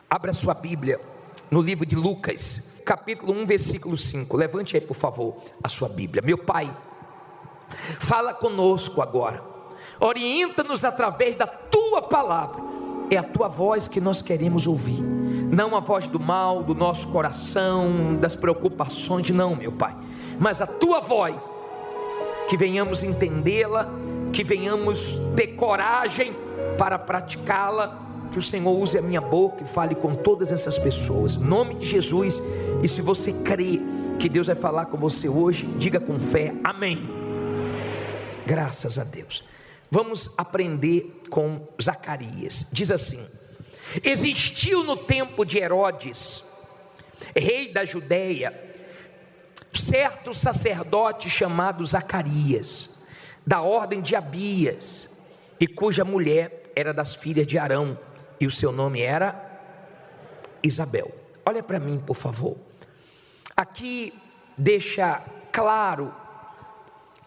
Abra sua Bíblia no livro de Lucas, capítulo 1, versículo 5. Levante aí, por favor, a sua Bíblia. Meu Pai, fala conosco agora, orienta-nos através da Tua palavra. É a Tua voz que nós queremos ouvir, não a voz do mal, do nosso coração, das preocupações, não, meu Pai, mas a Tua voz, que venhamos entendê-la, que venhamos ter coragem para praticá-la. Que o Senhor use a minha boca e fale com todas essas pessoas, em nome de Jesus. E se você crê que Deus vai falar com você hoje, diga com fé, amém. Graças a Deus. Vamos aprender com Zacarias. Diz assim: existiu no tempo de Herodes, rei da Judeia, certo sacerdote chamado Zacarias, da ordem de Abias, e cuja mulher era das filhas de Arão, e o seu nome era Isabel. Olha para mim, por favor. Aqui deixa claro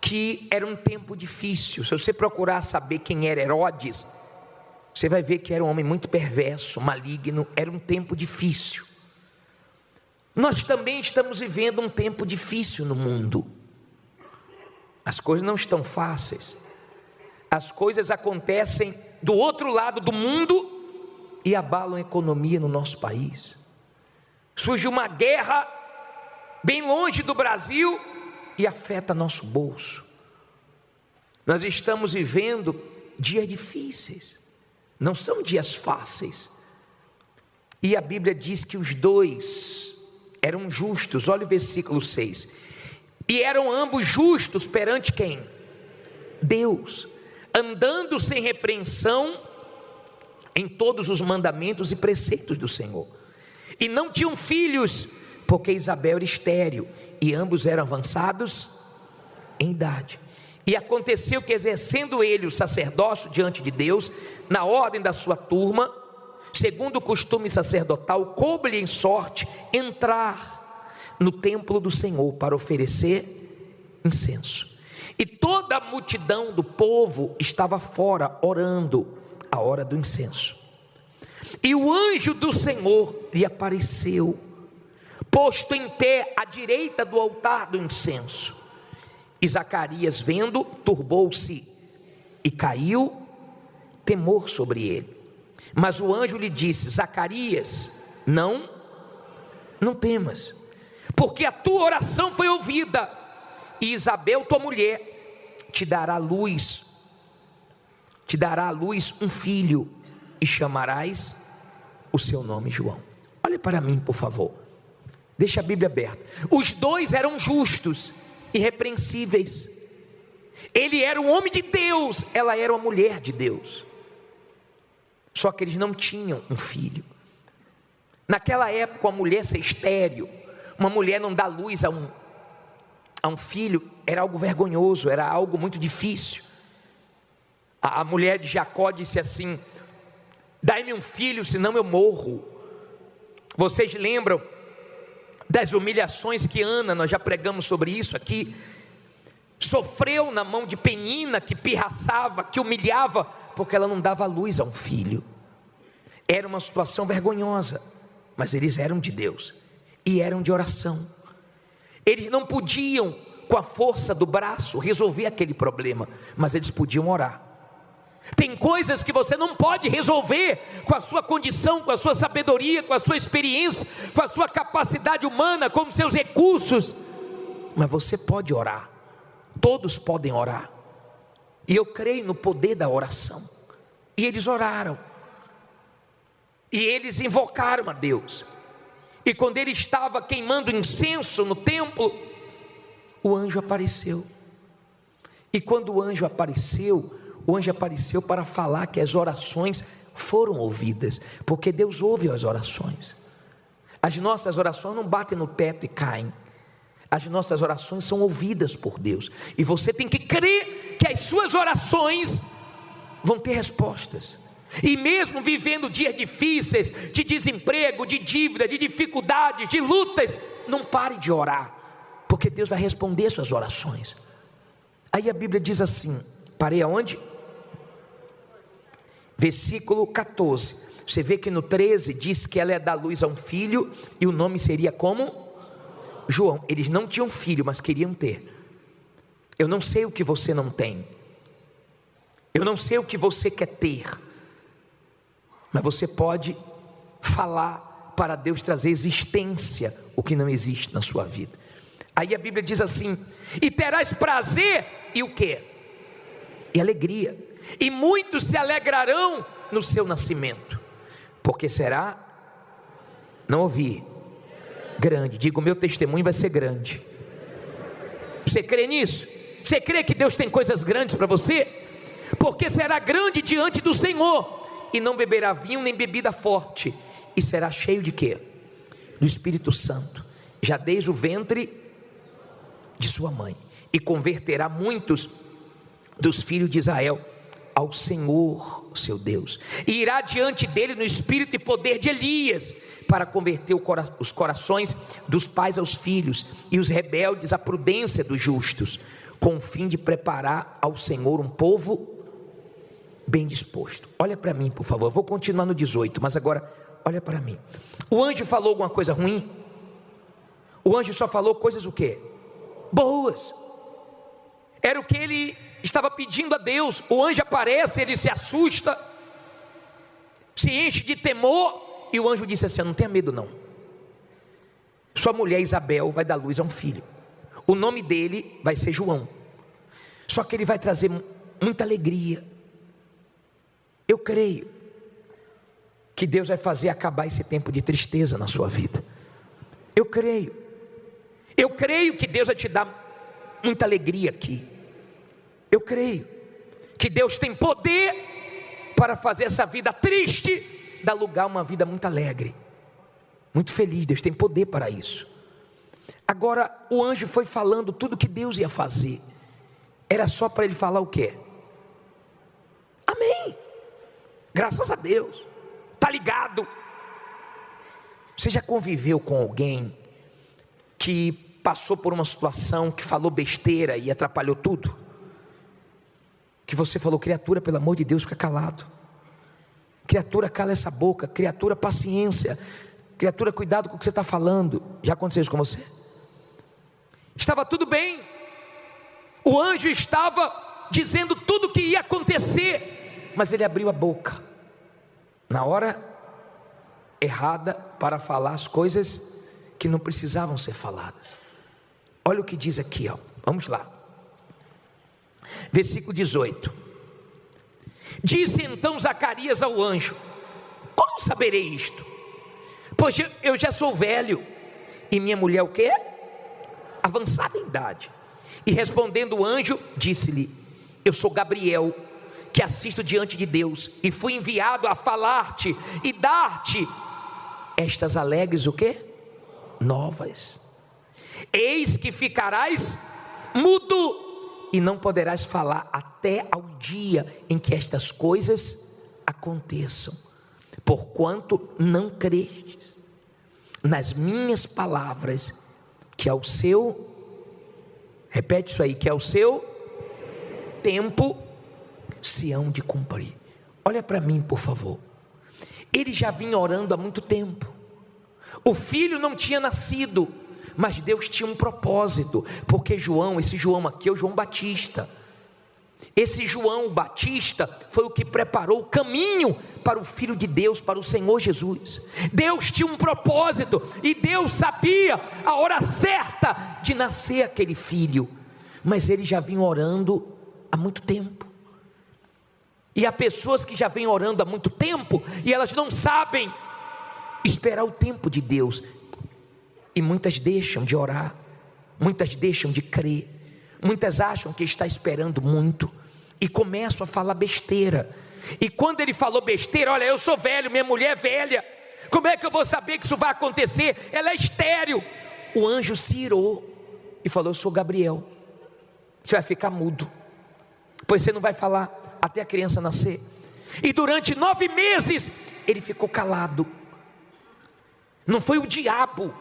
que era um tempo difícil. Se você procurar saber quem era Herodes, você vai ver que era um homem muito perverso, maligno. Era um tempo difícil. Nós também estamos vivendo um tempo difícil no mundo. As coisas não estão fáceis. As coisas acontecem do outro lado do mundo e abalam a economia no nosso país. Surge uma guerra bem longe do Brasil e afeta nosso bolso. Nós estamos vivendo dias difíceis, não são dias fáceis. E a Bíblia diz que os dois eram justos. Olha o versículo 6. E eram ambos justos perante quem? Deus, andando sem repreensão em todos os mandamentos e preceitos do Senhor. E não tinham filhos, porque Isabel era estéril, e ambos eram avançados em idade. E aconteceu que, exercendo ele o sacerdócio diante de Deus, na ordem da sua turma, segundo o costume sacerdotal, coube-lhe em sorte entrar no templo do Senhor para oferecer incenso. E toda a multidão do povo estava fora orando a hora do incenso. E o anjo do Senhor lhe apareceu, posto em pé à direita do altar do incenso. E Zacarias, vendo, turbou-se e caiu temor sobre ele. Mas o anjo lhe disse: Zacarias, não temas, porque a tua oração foi ouvida, e Isabel, tua mulher, te dará à luz um filho, e chamarás o seu nome João. Olha para mim, por favor, deixa a Bíblia aberta. Os dois eram justos, irrepreensíveis. Ele era um homem de Deus, ela era uma mulher de Deus. Só que eles não tinham um filho. Naquela época, a mulher ser estéril, uma mulher não dar luz a um filho, era algo vergonhoso, era algo muito difícil. A mulher de Jacó disse assim: dai-me um filho, senão eu morro. Vocês lembram das humilhações que Ana, nós já pregamos sobre isso aqui, sofreu na mão de Penina, que pirraçava, que humilhava, porque ela não dava luz a um filho. Era uma situação vergonhosa, mas eles eram de Deus e eram de oração. Eles não podiam, com a força do braço, resolver aquele problema, mas eles podiam orar. Tem coisas que você não pode resolver com a sua condição, com a sua sabedoria, com a sua experiência, com a sua capacidade humana, com os seus recursos, mas você pode orar. Todos podem orar, e eu creio no poder da oração. E eles oraram, e eles invocaram a Deus. E quando ele estava queimando incenso no templo, o anjo apareceu. E quando o anjo apareceu para falar que as orações foram ouvidas, porque Deus ouve as orações. As nossas orações não batem no teto e caem. As nossas orações são ouvidas por Deus, e você tem que crer que as suas orações vão ter respostas. E mesmo vivendo dias difíceis, de desemprego, de dívida, de dificuldades, de lutas, não pare de orar, porque Deus vai responder suas orações. Aí a Bíblia diz assim, parei aonde? Versículo 14. Você vê que no 13 diz que ela é dar luz a um filho, e o nome seria como? João. Eles não tinham filho, mas queriam ter. Eu não sei o que você não tem, eu não sei o que você quer ter, mas você pode falar para Deus trazer existência o que não existe na sua vida. Aí a Bíblia diz assim: e terás prazer, e o que? E alegria, e muitos se alegrarão no seu nascimento, porque será, não ouvi, grande. Diga, o meu testemunho vai ser grande. Você crê nisso? Você crê que Deus tem coisas grandes para você? Porque será grande diante do Senhor, e não beberá vinho nem bebida forte, e será cheio de quê? Do Espírito Santo, já desde o ventre de sua mãe, e converterá muitos dos filhos de Israel ao Senhor seu Deus, e irá diante dele no espírito e poder de Elias, para converter os corações dos pais aos filhos, e os rebeldes à prudência dos justos, com o fim de preparar ao Senhor um povo bem disposto. Olha para mim, por favor. Eu vou continuar no 18, mas agora olha para mim. O anjo falou alguma coisa ruim? O anjo só falou coisas o quê? Boas. Era o que ele estava pedindo a Deus. O anjo aparece, ele se assusta, se enche de temor, e o anjo disse assim: não tenha medo não, sua mulher Isabel vai dar luz a um filho, o nome dele vai ser João, só que ele vai trazer muita alegria. Eu creio que Deus vai fazer acabar esse tempo de tristeza na sua vida. Eu creio que Deus vai te dar muita alegria aqui. Eu creio que Deus tem poder para fazer essa vida triste dar lugar a uma vida muito alegre, muito feliz. Deus tem poder para isso. Agora o anjo foi falando tudo que Deus ia fazer. Era só para ele falar o quê? Amém, graças a Deus. Está ligado? Você já conviveu com alguém que passou por uma situação que falou besteira e atrapalhou tudo? Que você falou: criatura, pelo amor de Deus, fica calado. Criatura, cala essa boca. Criatura, paciência. Criatura, cuidado com o que você está falando. Já aconteceu isso com você? Estava tudo bem, o anjo estava dizendo tudo o que ia acontecer, mas ele abriu a boca na hora errada para falar as coisas que não precisavam ser faladas. Olha o que diz aqui, ó. Vamos lá, versículo 18. Disse então Zacarias ao anjo: como saberei isto? Pois eu já sou velho, e minha mulher o quê? Avançada em idade. E respondendo o anjo, disse-lhe: eu sou Gabriel, que assisto diante de Deus, e fui enviado a falar-te e dar-te estas alegres o quê? Novas. Eis que ficarás mudo e não poderás falar até ao dia em que estas coisas aconteçam, porquanto não crestes nas minhas palavras, que ao seu, repete isso aí, que ao seu tempo se hão de cumprir. Olha para mim, por favor. Ele já vinha orando há muito tempo. O filho não tinha nascido, mas Deus tinha um propósito, porque João, esse João aqui é o João Batista. Esse João Batista foi o que preparou o caminho para o Filho de Deus, para o Senhor Jesus. Deus tinha um propósito, e Deus sabia a hora certa de nascer aquele filho, mas ele já vinha orando há muito tempo. E há pessoas que já vêm orando há muito tempo, e elas não sabem esperar o tempo de Deus, e muitas deixam de orar, muitas deixam de crer, muitas acham que está esperando muito, e começam a falar besteira. E quando ele falou besteira: olha, eu sou velho, minha mulher é velha, como é que eu vou saber que isso vai acontecer? Ela é estéril. O anjo se irou e falou: eu sou Gabriel, você vai ficar mudo, pois você não vai falar até a criança nascer. E durante 9 meses ele ficou calado. Não foi o diabo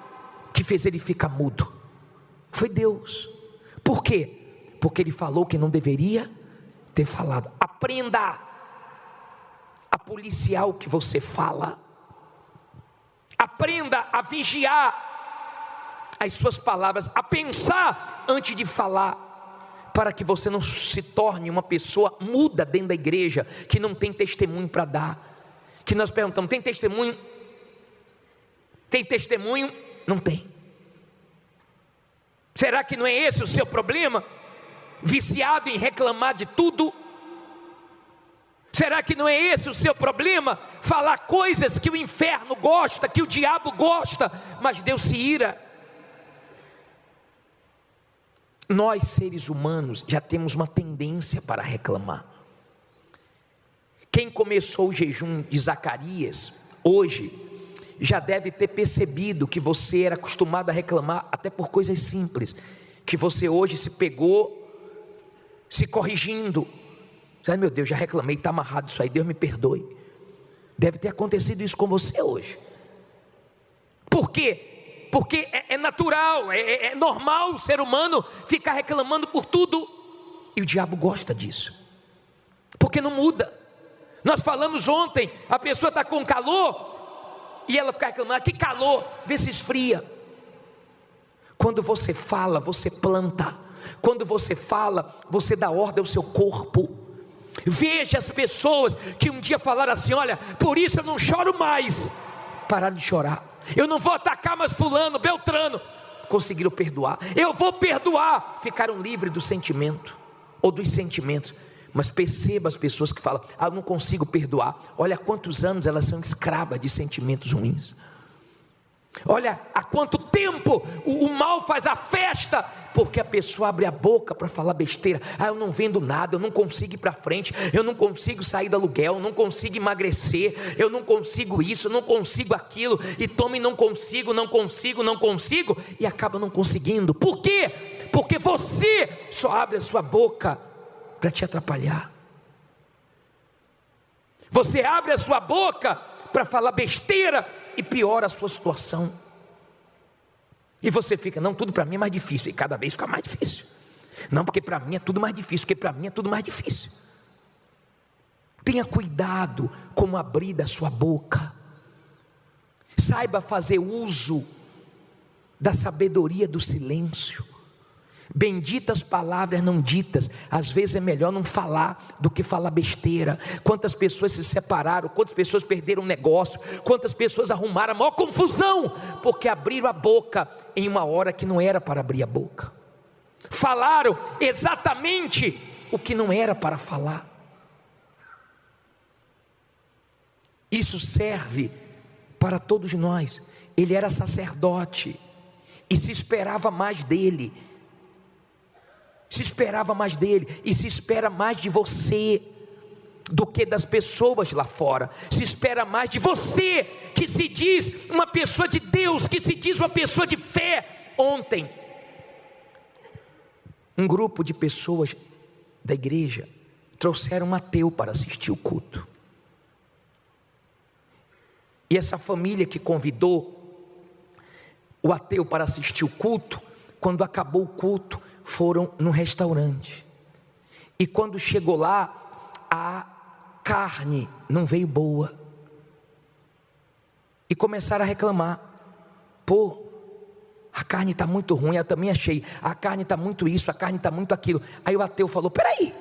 que fez ele ficar mudo, foi Deus. Por quê? Porque ele falou que não deveria ter falado. Aprenda policiar o que você fala. Aprenda a vigiar as suas palavras, a pensar antes de falar, para que você não se torne uma pessoa muda dentro da igreja, que não tem testemunho para dar. Que nós perguntamos: tem testemunho? Tem testemunho? Não tem. Será que não é esse o seu problema? Viciado em reclamar de tudo? Será que não é esse o seu problema? Falar coisas que o inferno gosta, que o diabo gosta, mas Deus se ira. Nós, seres humanos, já temos uma tendência para reclamar. Quem começou o jejum de Zacarias, hoje, já deve ter percebido que você era acostumado a reclamar até por coisas simples, que você hoje se pegou se corrigindo. Ai, meu Deus, já reclamei, está amarrado isso aí, Deus me perdoe. Deve ter acontecido isso com você hoje. Por quê? Porque é natural, é normal o ser humano ficar reclamando por tudo. E o diabo gosta disso, porque não muda. Nós falamos ontem, a pessoa está com calor e ela fica reclamando: que calor, vê se esfria. Quando você fala, você planta. Quando você fala, você dá ordem ao seu corpo. Veja as pessoas que um dia falaram assim: olha, por isso eu não choro mais. Pararam de chorar. Eu não vou atacar mais fulano, beltrano. Conseguiram perdoar. Eu vou perdoar. Ficaram livres do sentimento, ou dos sentimentos. Mas perceba as pessoas que falam: eu não consigo perdoar. Olha há quantos anos elas são escravas de sentimentos ruins. Olha há quanto tempo o mal faz a festa, porque a pessoa abre a boca para falar besteira. Eu não vendo nada, eu não consigo ir para frente, eu não consigo sair do aluguel, eu não consigo emagrecer, eu não consigo isso, eu não consigo aquilo, e tome, não consigo, e acaba não conseguindo. Por quê? Porque você só abre a sua boca para te atrapalhar. Você abre a sua boca para falar besteira e piora a sua situação. E você fica: não, tudo para mim é mais difícil. E cada vez fica mais difícil. Não, porque para mim é tudo mais difícil, porque para mim é tudo mais difícil. Tenha cuidado como abrir da sua boca. Saiba fazer uso da sabedoria do silêncio. Benditas palavras não ditas. Às vezes é melhor não falar do que falar besteira. Quantas pessoas se separaram, quantas pessoas perderam o negócio, quantas pessoas arrumaram a maior confusão, porque abriram a boca em uma hora que não era para abrir a boca. Falaram exatamente o que não era para falar. Isso serve para todos nós. Ele era sacerdote e se esperava mais dele. Se esperava mais dele, e se espera mais de você do que das pessoas lá fora. Se espera mais de você, que se diz uma pessoa de Deus, que se diz uma pessoa de fé. Ontem, um grupo de pessoas da igreja trouxeram um ateu para assistir o culto. E essa família que convidou o ateu para assistir o culto, quando acabou o culto, foram no restaurante. E quando chegou lá, a carne não veio boa. E começaram a reclamar: pô, a carne está muito ruim. Eu também achei, a carne está muito isso, a carne está muito aquilo. Aí o ateu falou: peraí,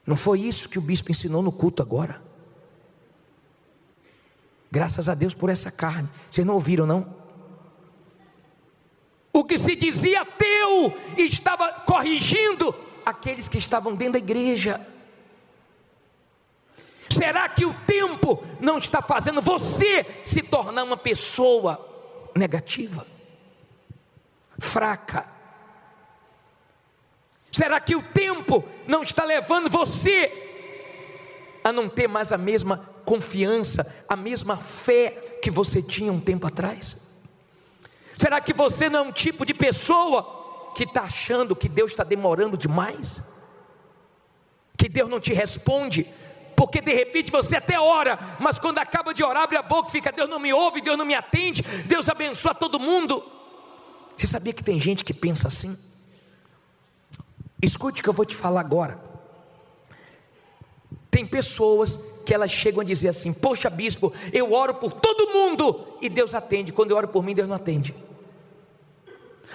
não foi isso que o bispo ensinou no culto agora? Graças a Deus por essa carne. Vocês não ouviram, não? O que se dizia ateu estava corrigindo aqueles que estavam dentro da igreja. Será que o tempo não está fazendo você se tornar uma pessoa negativa, fraca? Será que o tempo não está levando você a não ter mais a mesma confiança, a mesma fé que você tinha um tempo atrás? Será que você não é um tipo de pessoa que está achando que Deus está demorando demais? Que Deus não te responde? Porque de repente você até ora, mas quando acaba de orar, abre a boca e fica: Deus não me ouve, Deus não me atende, Deus abençoa todo mundo. Você sabia que tem gente que pensa assim? Escute o que eu vou te falar agora. Tem pessoas que elas chegam a dizer assim: poxa bispo, eu oro por todo mundo e Deus atende. Quando eu oro por mim, Deus não atende.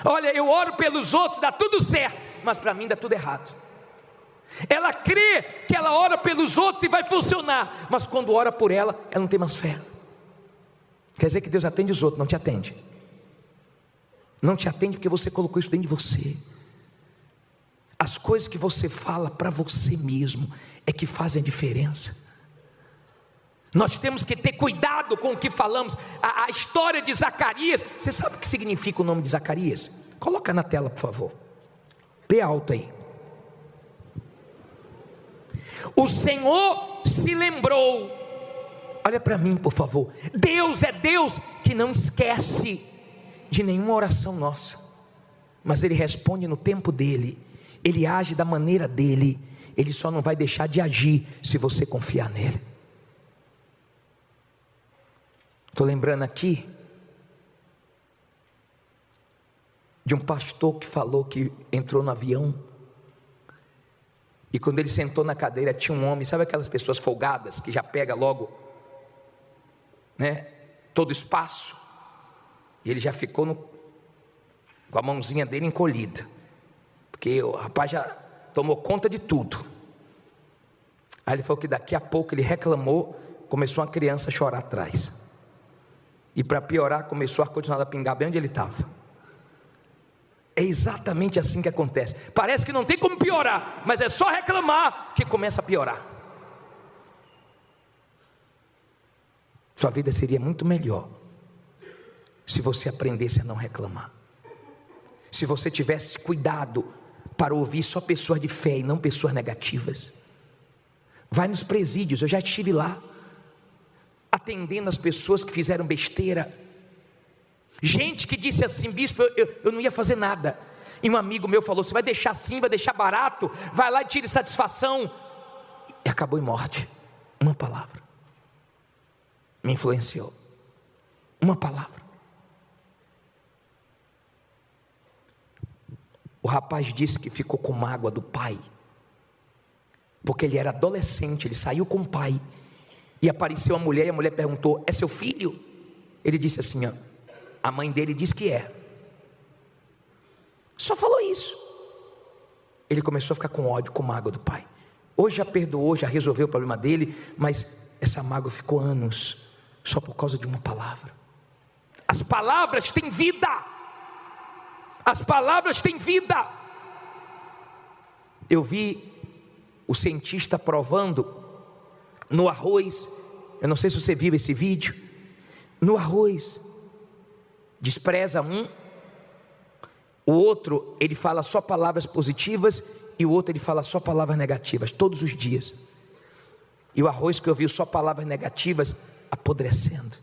Olha, eu oro pelos outros, dá tudo certo, mas para mim dá tudo errado. Ela crê que ela ora pelos outros e vai funcionar, mas quando ora por ela, ela não tem mais fé. Quer dizer que Deus atende os outros, não te atende. Não te atende porque você colocou isso dentro de você. As coisas que você fala para você mesmo é que fazem a diferença. Nós temos que ter cuidado com o que falamos. A história de Zacarias, você sabe o que significa o nome de Zacarias? Coloca na tela, por favor. Lê alto aí. O Senhor se lembrou. Olha para mim, por favor. Deus é Deus que não esquece de nenhuma oração nossa, mas Ele responde no tempo dEle. Ele age da maneira dEle. Ele só não vai deixar de agir se você confiar nele. Estou lembrando aqui de um pastor que falou que entrou no avião e quando ele sentou na cadeira tinha um homem, sabe aquelas pessoas folgadas que já pega logo, né, todo espaço, e ele já ficou com a mãozinha dele encolhida, porque o rapaz já tomou conta de tudo. Aí ele falou que daqui a pouco ele reclamou, começou uma criança a chorar atrás. E para piorar, começou o ar-condicionado a pingar bem onde ele estava. É exatamente assim que acontece. Parece que não tem como piorar, mas é só reclamar que começa a piorar. Sua vida seria muito melhor se você aprendesse a não reclamar. Se você tivesse cuidado para ouvir só pessoas de fé e não pessoas negativas. Vai nos presídios, eu já estive lá, atendendo as pessoas que fizeram besteira. Gente que disse assim: bispo, eu não ia fazer nada. E um amigo meu falou: você vai deixar assim, vai deixar barato, vai lá e tire satisfação. E acabou em morte. Uma palavra me influenciou. Uma palavra. O rapaz disse que ficou com mágoa do pai, porque ele era adolescente, ele saiu com o pai, e apareceu a mulher, e a mulher perguntou: é seu filho? Ele disse assim: ó, a mãe dele diz que é. Só falou isso. Ele começou a ficar com ódio, com mágoa do pai. Hoje já perdoou, já resolveu o problema dele, mas essa mágoa ficou anos, só por causa de uma palavra. As palavras têm vida. As palavras têm vida. Eu vi o cientista provando no arroz, eu não sei se você viu esse vídeo, no arroz, despreza um, o outro ele fala só palavras positivas, e o outro ele fala só palavras negativas, todos os dias, e o arroz que eu vi só palavras negativas, apodrecendo.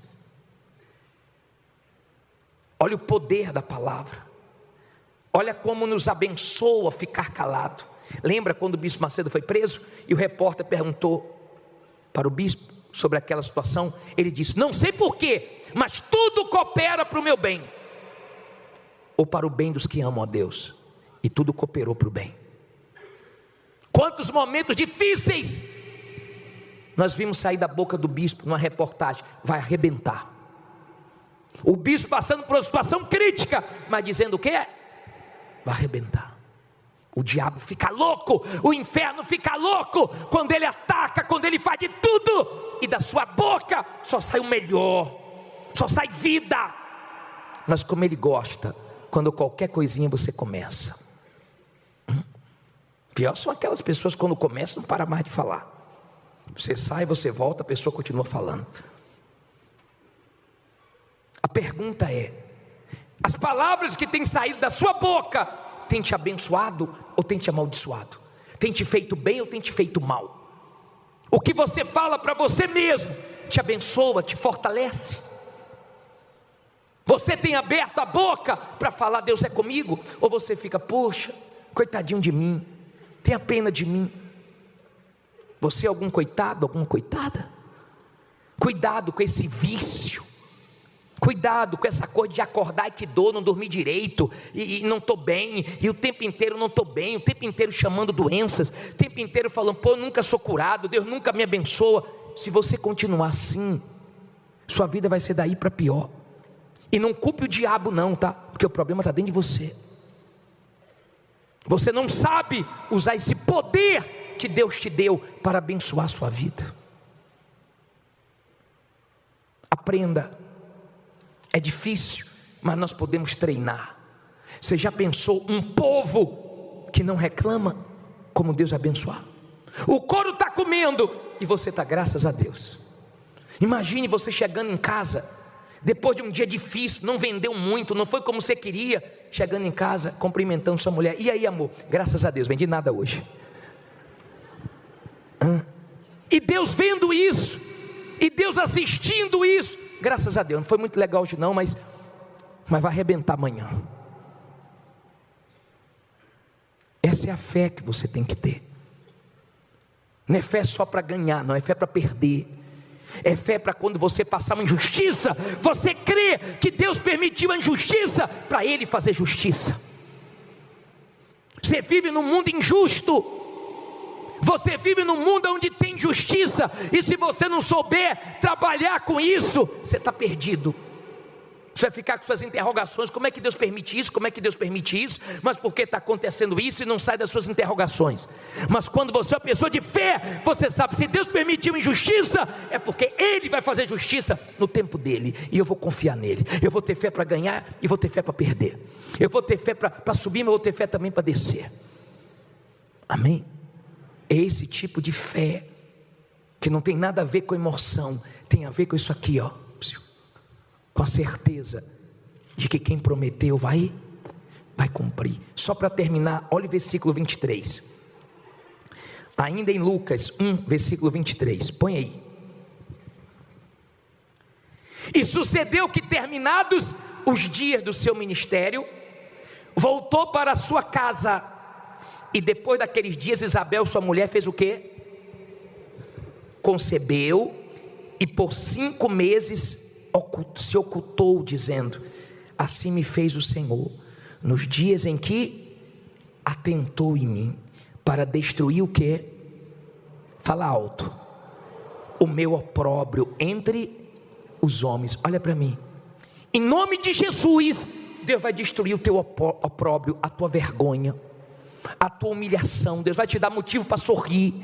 Olha o poder da palavra, olha como nos abençoa ficar calado. Lembra quando o bispo Macedo foi preso, e o repórter perguntou para o bispo sobre aquela situação? Ele disse: não sei porquê, mas tudo coopera para o meu bem, ou para o bem dos que amam a Deus, e tudo cooperou para o bem. Quantos momentos difíceis nós vimos sair da boca do bispo numa reportagem: vai arrebentar. O bispo passando por uma situação crítica, mas dizendo o quê? Vai arrebentar. O diabo fica louco, o inferno fica louco quando ele ataca, quando ele faz de tudo, e da sua boca só sai o melhor, só sai vida. Mas como ele gosta quando qualquer coisinha você começa. Pior são aquelas pessoas que quando começam não para mais de falar. Você sai, você volta, a pessoa continua falando. A pergunta é: as palavras que têm saído da sua boca tem te abençoado ou tem te amaldiçoado? Tem te feito bem ou tem te feito mal? O que você fala para você mesmo te abençoa, te fortalece? Você tem aberto a boca para falar: Deus é comigo? Ou você fica: poxa, coitadinho de mim, tenha pena de mim? Você é algum coitado, alguma coitada? Cuidado com esse vício Cuidado com essa coisa de acordar e que dor, não dormir direito, e não estou bem, e o tempo inteiro não estou bem, o tempo inteiro chamando doenças, o tempo inteiro falando, pô, eu nunca sou curado, Deus nunca me abençoa. Se você continuar assim, sua vida vai ser daí para pior. E não culpe o diabo não, tá? Porque o problema está dentro de você. Você não sabe usar esse poder que Deus te deu para abençoar a sua vida. Aprenda. É difícil, mas nós podemos treinar. Você já pensou um povo que não reclama, como Deus abençoar? O couro está comendo e você está, graças a Deus. Imagine você chegando em casa, depois de um dia difícil, não vendeu muito, não foi como você queria, chegando em casa, cumprimentando sua mulher, e aí amor, graças a Deus, vendi nada hoje. E Deus vendo isso, e Deus assistindo isso, graças a Deus, não foi muito legal hoje não, mas vai arrebentar amanhã. Essa é a fé que você tem que ter. Não é fé só para ganhar, não é fé para perder. É fé para quando você passar uma injustiça, você crê que Deus permitiu a injustiça para Ele fazer justiça. Você vive num mundo injusto, você vive num mundo onde tem injustiça, e se você não souber trabalhar com isso, você está perdido. Você vai ficar com suas interrogações, como é que Deus permite isso, como é que Deus permite isso, mas por que está acontecendo isso, e não sai das suas interrogações. Mas quando você é uma pessoa de fé, você sabe, se Deus permitiu injustiça, é porque Ele vai fazer justiça no tempo dEle, e eu vou confiar nele. Eu vou ter fé para ganhar, e vou ter fé para perder. Eu vou ter fé para subir, mas eu vou ter fé também para descer. Amém? É esse tipo de fé, que não tem nada a ver com emoção, tem a ver com isso aqui, ó, com a certeza de que quem prometeu vai cumprir. Só para terminar, olha o versículo 23, ainda em Lucas 1, versículo 23, põe aí. E sucedeu que, terminados os dias do seu ministério, voltou para a sua casa, e depois daqueles dias Isabel, sua mulher, fez o quê? Concebeu, e por 5 meses se ocultou, dizendo: assim me fez o Senhor, nos dias em que atentou em mim, para destruir o quê? Fala alto. O meu opróbrio entre os homens. Olha para mim, em nome de Jesus, Deus vai destruir o teu opróbrio, a tua vergonha, a tua humilhação. Deus vai te dar motivo para sorrir.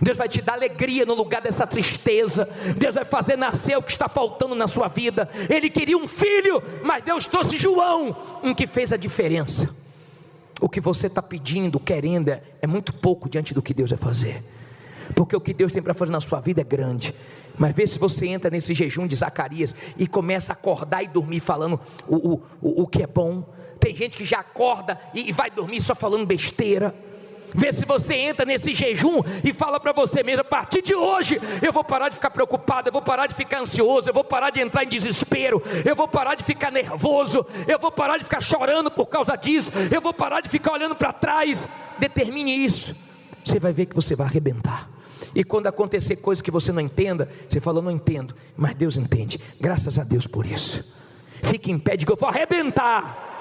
Deus vai te dar alegria no lugar dessa tristeza. Deus vai fazer nascer o que está faltando na sua vida. Ele queria um filho, mas Deus trouxe João, um que fez a diferença. O que você está pedindo, querendo, é muito pouco diante do que Deus vai fazer, porque o que Deus tem para fazer na sua vida é grande. Mas vê se você entra nesse jejum de Zacarias e começa a acordar e dormir falando o que é bom. Tem gente que já acorda e vai dormir só falando besteira. Vê se você entra nesse jejum e fala para você mesmo: a partir de hoje eu vou parar de ficar preocupado, eu vou parar de ficar ansioso, eu vou parar de entrar em desespero, eu vou parar de ficar nervoso, eu vou parar de ficar chorando por causa disso, eu vou parar de ficar olhando para trás. Determine isso, você vai ver que você vai arrebentar. E quando acontecer coisas que você não entenda, você fala: não entendo, mas Deus entende. Graças a Deus por isso. Fique em pé, diga: eu vou arrebentar.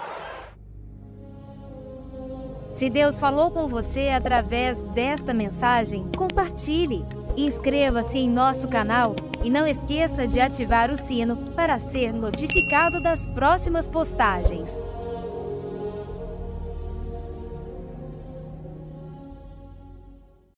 Se Deus falou com você através desta mensagem, compartilhe. Inscreva-se em nosso canal e não esqueça de ativar o sino para ser notificado das próximas postagens.